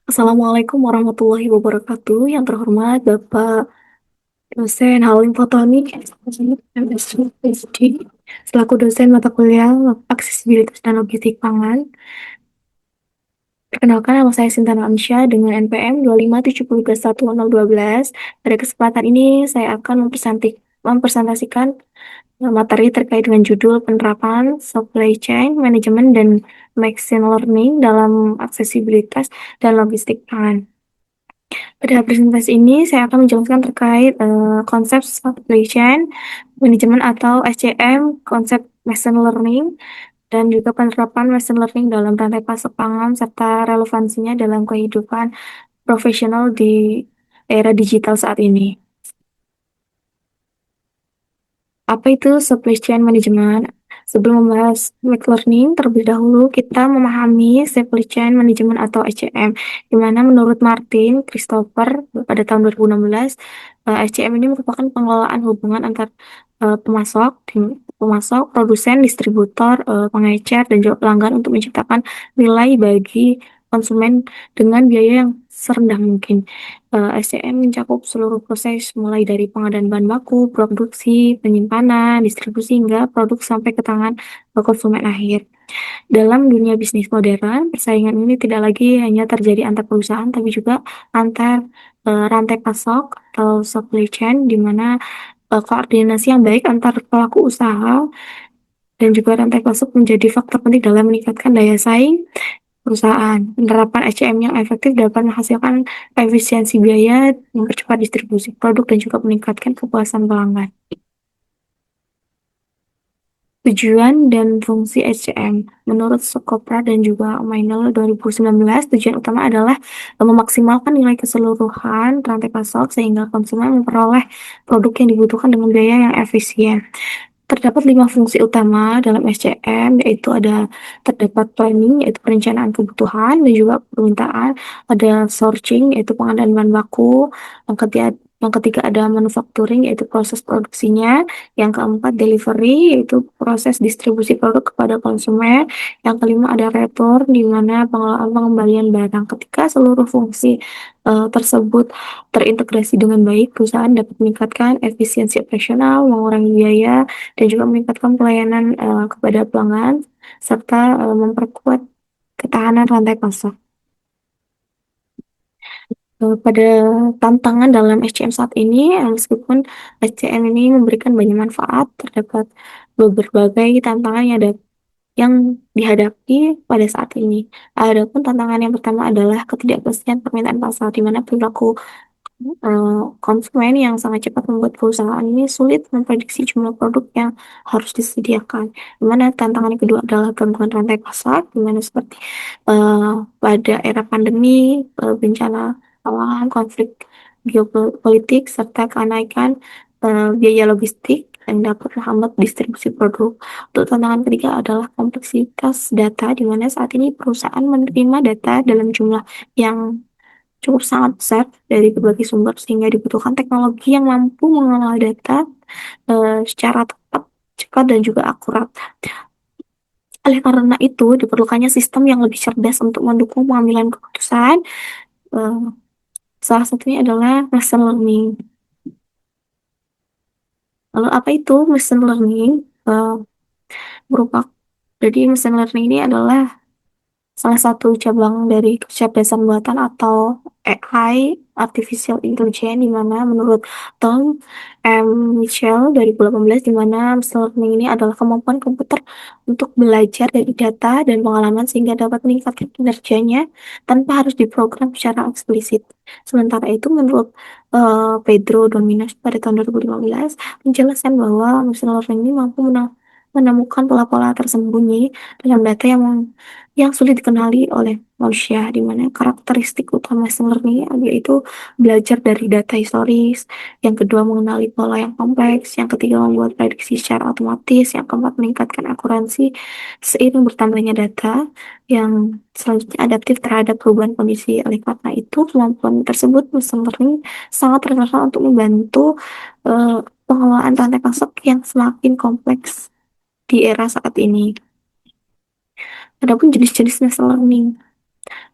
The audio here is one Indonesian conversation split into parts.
Assalamualaikum warahmatullahi wabarakatuh. Yang terhormat Bapak dosen Halim Fatoni, MSc, PhD, selaku dosen mata kuliah aksesibilitas dan logistik pangan. Perkenalkan, nama saya Sintana Amsyah dengan NPM 257121012. Pada kesempatan ini saya akan mempresentasikan materi terkait dengan judul penerapan supply chain management dan machine learning dalam aksesibilitas dan logistik pangan. Pada presentasi ini, saya akan menjelaskan terkait konsep supply chain management atau SCM, konsep machine learning, dan juga penerapan machine learning dalam rantai pasok pangan, serta relevansinya dalam kehidupan profesional di era digital saat ini. Apa itu supply chain management? Sebelum membahas machine learning, terlebih dahulu kita memahami supply chain management atau SCM, di mana menurut Martin Christopher pada tahun 2016, SCM ini merupakan pengelolaan hubungan antar pemasok, produsen, distributor, pengecer, dan juga pelanggan untuk menciptakan nilai bagi konsumen dengan biaya yang serendah mungkin. SCM mencakup seluruh proses mulai dari pengadaan bahan baku, produksi, penyimpanan, distribusi hingga produk sampai ke tangan konsumen akhir. Dalam dunia bisnis modern, persaingan ini tidak lagi hanya terjadi antar perusahaan, tapi juga antar rantai pasok atau supply chain, di mana koordinasi yang baik antar pelaku usaha dan juga rantai pasok menjadi faktor penting dalam meningkatkan daya saing perusahaan. Penerapan SCM yang efektif dapat menghasilkan efisiensi biaya, mempercepat distribusi produk, dan juga meningkatkan kepuasan pelanggan. Tujuan dan fungsi SCM. Menurut Sokopra dan juga Mainel 2019, tujuan utama adalah memaksimalkan nilai keseluruhan rantai pasok sehingga konsumen memperoleh produk yang dibutuhkan dengan biaya yang efisien. Terdapat 5 fungsi utama dalam SCM, yaitu terdapat planning, yaitu perencanaan kebutuhan dan juga permintaan, ada sourcing, yaitu pengadaan bahan baku, yang ketiga ada manufacturing, yaitu proses produksinya, yang keempat delivery, yaitu proses distribusi produk kepada konsumen, yang kelima ada return, di mana pengelolaan pengembalian barang. Ketika seluruh fungsi tersebut terintegrasi dengan baik, perusahaan dapat meningkatkan efisiensi operasional, mengurangi biaya, dan juga meningkatkan pelayanan kepada pelanggan serta memperkuat ketahanan rantai pasok. Pada tantangan dalam SCM saat ini, meskipun SCM ini memberikan banyak manfaat, terdapat berbagai tantangan yang dihadapi pada saat ini. Adapun tantangan yang pertama adalah ketidakpastian permintaan pasar, di mana perilaku konsumen yang sangat cepat membuat perusahaan ini sulit memprediksi jumlah produk yang harus disediakan. Di mana tantangan yang kedua adalah gangguan rantai pasar, di mana seperti pada era pandemi, bencana alam, konflik geopolitik, serta kenaikan biaya logistik yang dapat menghambat distribusi produk. Untuk tantangan ketiga adalah kompleksitas data, di mana saat ini perusahaan menerima data dalam jumlah yang cukup sangat besar dari berbagai sumber sehingga dibutuhkan teknologi yang mampu mengolah data secara tepat, cepat, dan juga akurat. Oleh karena itu, diperlukannya sistem yang lebih cerdas untuk mendukung pengambilan keputusan. Eh, Salah satunya adalah machine learning. Lalu apa itu machine learning? Eh, Merupakan jadi machine learning ini adalah salah satu cabang dari kecerdasan buatan atau AI, Artificial Intelligence, di mana menurut Tom M. Mitchell 2018, di mana machine learning ini adalah kemampuan komputer untuk belajar dari data dan pengalaman sehingga dapat meningkatkan kinerjanya tanpa harus diprogram secara eksplisit. Sementara itu, menurut Pedro Domínguez pada tahun 2015, menjelaskan bahwa machine learning ini mampu menemukan pola-pola tersembunyi dalam data yang sulit dikenali oleh manusia, di mana karakteristik utama machine learning yaitu belajar dari data historis, yang kedua mengenali pola yang kompleks, yang ketiga membuat prediksi secara otomatis, yang keempat meningkatkan akuransi seiring bertambahnya data, yang selanjutnya adaptif terhadap perubahan kondisi. Oleh karena itu, kemampuan tersebut machine learning sangat relevan untuk membantu eh, pengelolaan rantai pasok yang semakin kompleks di era saat ini. Adapun jenis-jenis machine learning.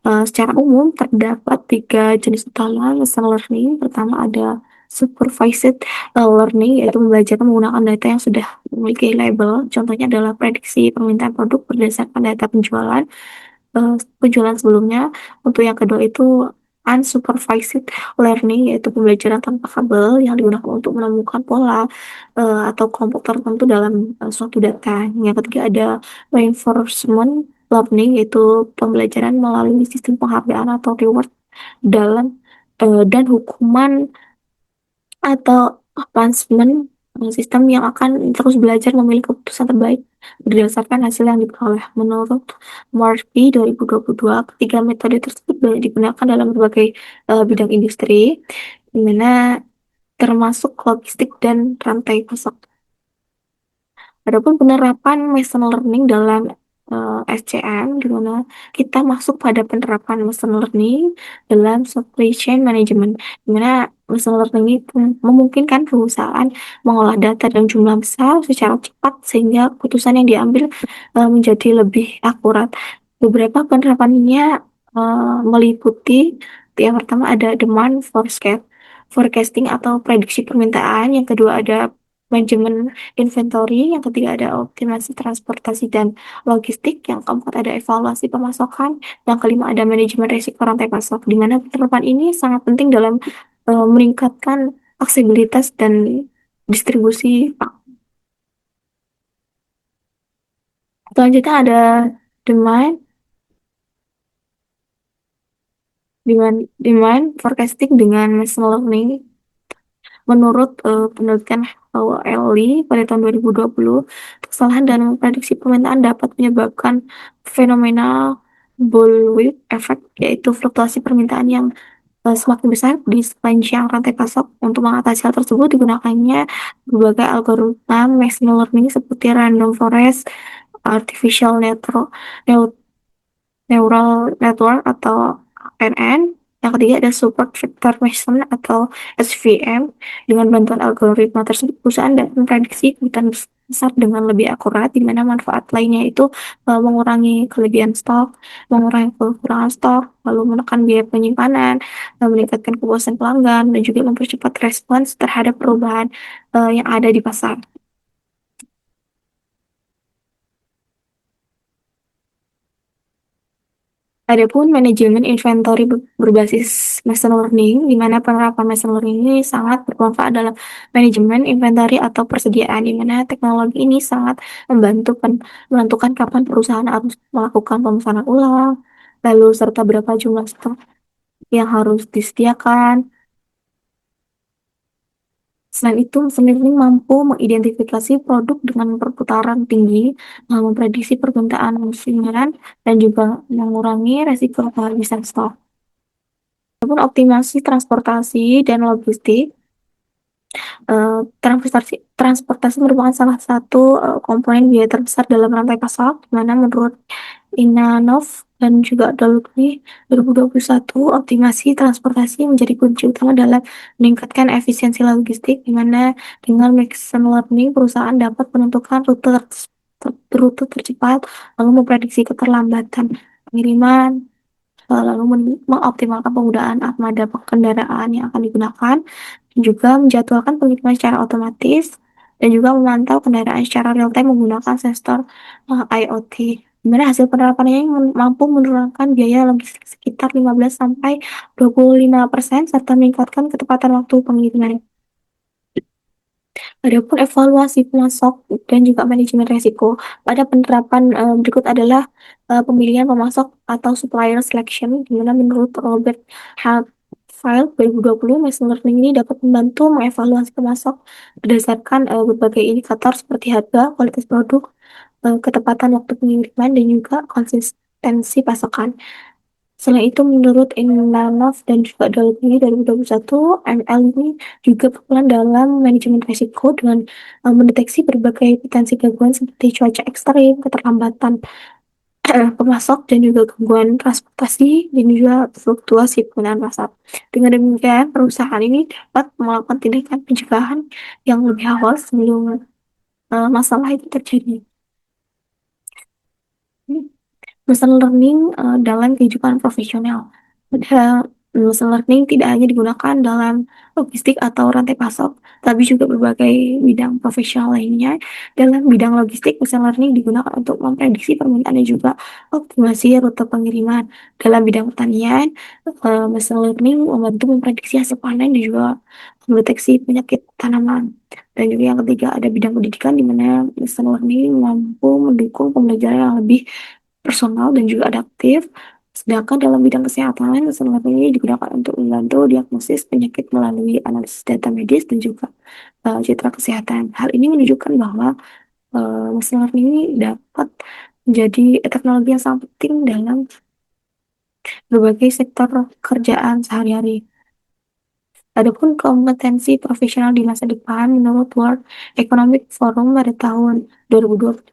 Secara umum terdapat tiga jenis utama machine learning. Pertama ada supervised learning, yaitu belajar menggunakan data yang sudah memiliki label. Contohnya adalah prediksi permintaan produk berdasarkan data penjualan sebelumnya. Untuk yang kedua itu unsupervised learning, yaitu pembelajaran tanpa kabel yang digunakan untuk menemukan pola atau kelompok tertentu dalam suatu data. Yang ketiga ada reinforcement learning, yaitu pembelajaran melalui sistem penghargaan atau reward dalam dan hukuman atau punishment, sistem yang akan terus belajar memilih keputusan terbaik berdasarkan hasil yang diperoleh. Menurut Murphy 2022, ketiga metode tersebut banyak digunakan dalam berbagai bidang industri, di mana termasuk logistik dan rantai pasok. Adapun penerapan machine learning dalam SCM, di mana kita masuk pada penerapan machine learning dalam supply chain management, di mana machine learning ini memungkinkan perusahaan mengolah data dalam jumlah besar secara cepat sehingga keputusan yang diambil menjadi lebih akurat. Beberapa penerapannya meliputi yang pertama ada demand forecasting atau prediksi permintaan, yang kedua ada manajemen inventory, yang ketiga ada optimasi transportasi dan logistik, yang keempat ada evaluasi pemasakan, yang kelima ada manajemen risiko rantai pasok, di mana penerapan ini sangat penting dalam meningkatkan aksesibilitas dan distribusi. Selanjutnya ada demand demand demand forecasting dengan machine learning. Menurut penelitian Howell pada tahun 2020, kesalahan dalam memprediksi permintaan dapat menyebabkan fenomena bullwhip effect, yaitu fluktuasi permintaan yang semakin besar di sepanjang rantai pasok. Untuk mengatasi hal tersebut, digunakannya berbagai algoritma machine learning seperti random forest, artificial neural network atau NN. Yang ketiga ada support vector machine atau SVM. Dengan bantuan algoritma tersebut, perusahaan dapat memprediksi kebutuhan besar dengan lebih akurat, di mana manfaat lainnya itu mengurangi kelebihan stok, mengurangi kekurangan stok, lalu menekan biaya penyimpanan, meningkatkan kepuasan pelanggan, dan juga mempercepat respons terhadap perubahan yang ada di pasar. Adapun manajemen inventory berbasis machine learning, di mana penerapan machine learning ini sangat bermanfaat dalam manajemen inventory atau persediaan, di mana teknologi ini sangat membantu menentukan kapan perusahaan harus melakukan pemesanan ulang, lalu serta berapa jumlah stok yang harus disediakan. Selain itu, mesin learning mampu mengidentifikasi produk dengan perputaran tinggi, memprediksi permintaan musiman, dan juga mengurangi resiko kehabisan stok. Adapun optimasi transportasi dan logistik, transportasi merupakan salah satu komponen biaya terbesar dalam rantai pasok, di mana menurut Inanov dan juga Dolby 2021, optimasi transportasi menjadi kunci utama dalam meningkatkan efisiensi logistik, di mana dengan machine learning perusahaan dapat menentukan rute tercepat, lalu memprediksi keterlambatan pengiriman, lalu mengoptimalkan penggunaan armada kendaraan yang akan digunakan, dan juga menjadwalkan pengiriman secara otomatis, dan juga memantau kendaraan secara real time menggunakan sensor IoT. Di mana hasil penerapannya yang mampu menurunkan biaya logistik sekitar 15 sampai 25% serta meningkatkan ketepatan waktu pengiriman. Adapun evaluasi pemasok dan juga manajemen risiko pada penerapan berikut adalah pemilihan pemasok atau supplier selection, di mana menurut Robert Halfile 2020, machine learning ini dapat membantu mengevaluasi pemasok berdasarkan berbagai indikator seperti harga, kualitas produk, ketepatan waktu pengiriman, dan juga konsistensi pasokan. Selain itu, menurut Inlanov dan juga Dolby 2021, ML ini juga berperan dalam manajemen risiko dengan mendeteksi berbagai potensi gangguan seperti cuaca ekstrim, keterlambatan pemasok, dan juga gangguan transportasi, dan juga fluktuasi penggunaan pasar. Dengan demikian, perusahaan ini dapat melakukan tindakan pencegahan yang lebih awal sebelum masalah itu terjadi. machine learning dalam kehidupan profesional. Padahal machine learning tidak hanya digunakan dalam logistik atau rantai pasok, tapi juga berbagai bidang profesional lainnya. Dalam bidang logistik, machine learning digunakan untuk memprediksi permintaan dan juga optimasi rute pengiriman. Dalam bidang pertanian, machine learning membantu memprediksi hasil panen dan juga mendeteksi penyakit tanaman. Dan juga yang ketiga ada bidang pendidikan di mana machine learning mampu mendukung pembelajaran yang lebih personal dan juga adaptif. Sedangkan dalam bidang kesehatan, machine learning ini digunakan untuk membantu diagnosis penyakit melalui analisis data medis dan juga citra kesehatan. Hal ini menunjukkan bahwa machine learning ini dapat menjadi teknologi yang sangat penting dalam berbagai sektor kerjaan sehari-hari. Adapun kompetensi profesional di masa depan, menurut World Economic Forum pada tahun 2025,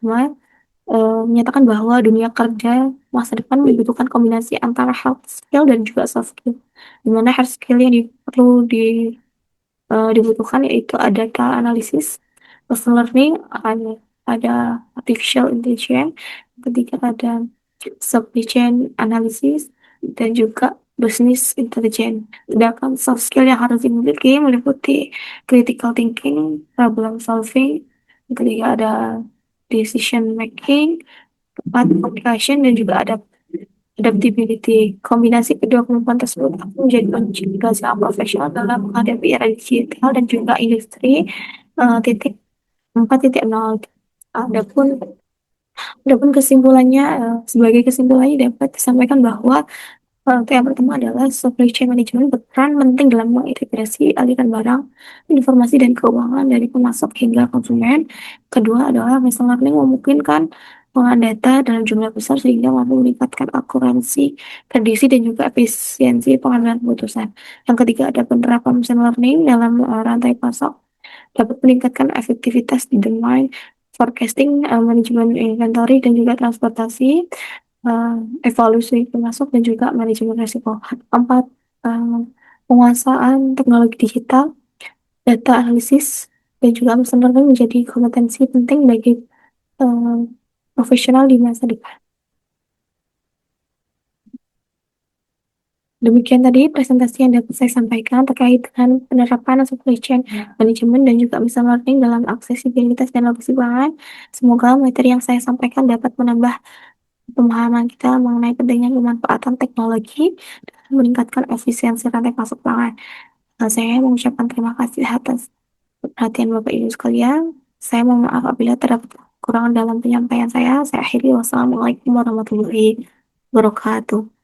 menyatakan bahwa dunia kerja masa depan membutuhkan kombinasi antara hard skill dan juga soft skill. Di mana hard skill yang perlu dibutuhkan yaitu ada data analisis, machine learning, ada artificial intelligence, ketiga ada supply chain analysis, dan juga business intelligence. Sedangkan soft skill yang harus dimiliki meliputi critical thinking, problem solving, ketiga ada decision making, tepat communication, dan juga ada adaptability. Kombinasi kedua kemampuan tersebut menjadi kunci keberhasilan profesional dalam menghadapi era digital dan juga industri titik 4.0. Adapun adapun kesimpulannya, sebagai kesimpulannya dapat disampaikan bahwa untuk yang pertama adalah supply chain management berperan penting dalam mengintegrasi aliran barang, informasi, dan keuangan dari pemasok hingga konsumen. Kedua adalah machine learning memungkinkan pengolahan data dalam jumlah besar sehingga mampu meningkatkan akurasi prediksi dan juga efisiensi pengambilan keputusan. Yang ketiga ada penerapan machine learning dalam rantai pasok dapat meningkatkan efektivitas di domain forecasting, manajemen inventory, dan juga transportasi, eh, evaluasi pemasok dan juga manajemen risiko. Empat, eh, penguasaan teknologi digital, data analisis, dan juga machine learning menjadi kompetensi penting bagi eh, profesional di masa depan. Demikian tadi presentasi yang dapat saya sampaikan terkait dengan penerapan supply chain management dan juga machine learning dalam aksesibilitas dan logistik pangan. Semoga materi yang saya sampaikan dapat menambah pemahaman kita mengenai pentingnya pemanfaatan teknologi dan meningkatkan efisiensi rantai pasok pangan. Saya mengucapkan terima kasih atas perhatian Bapak Ibu sekalian. Saya mohon maaf apabila terdapat kekurangan dalam penyampaian saya. Saya akhiri wassalamualaikum warahmatullahi wabarakatuh.